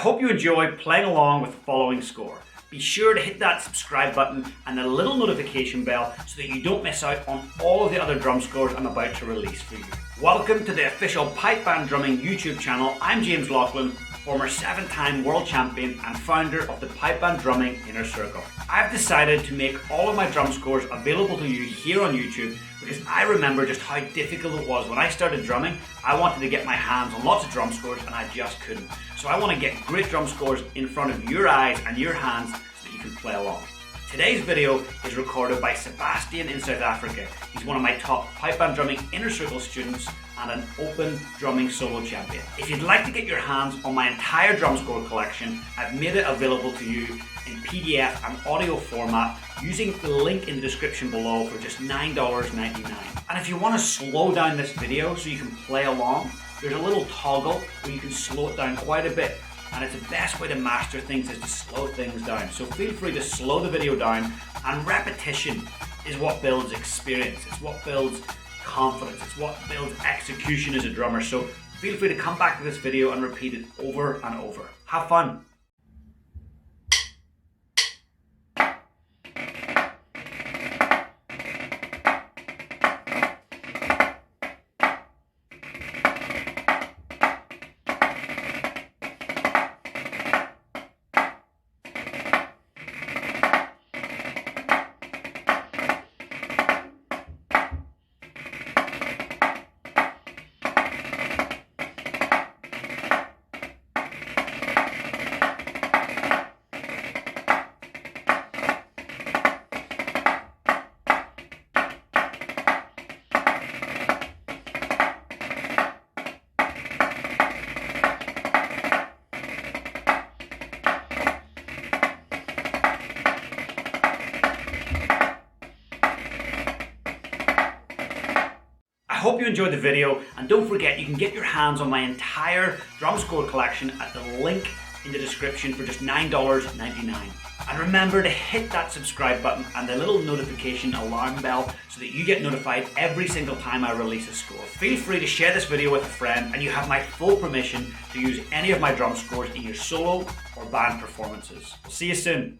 hope you enjoy playing along with the following score. Be sure to hit that subscribe button and the little notification bell so that you don't miss out on all of the other drum scores I'm about to release for you. Welcome to the official Pipe Band Drumming YouTube channel. I'm James Laughlin, former 7-time world champion and founder of the Pipe Band Drumming Inner Circle. I've decided to make all of my drum scores available to you here on YouTube because I remember just how difficult it was when I started drumming. I wanted to get my hands on lots of drum scores and I just couldn't. So I want to get great drum scores in front of your eyes and your hands so that you can play along. Today's video is recorded by Sebastian in South Africa. He's one of my top Pipe Band Drumming Inner Circle students and an open drumming solo champion. If you'd like to get your hands on my entire drum score collection, I've made it available to you in PDF and audio format using the link in the description below for just $9.99. And if you want to slow down this video so you can play along, there's a little toggle where you can slow it down quite a bit. And it's the best way to master things is to slow things down. So feel free to slow the video down, and repetition is what builds experience. It's what builds confidence. It's what builds execution as a drummer. So feel free to come back to this video and repeat it over and over. Have fun. I hope you enjoyed the video, and don't forget you can get your hands on my entire drum score collection at the link in the description for just $9.99. And remember to hit that subscribe button and the little notification alarm bell so that you get notified every single time I release a score. Feel free to share this video with a friend, and you have my full permission to use any of my drum scores in your solo or band performances. We'll see you soon.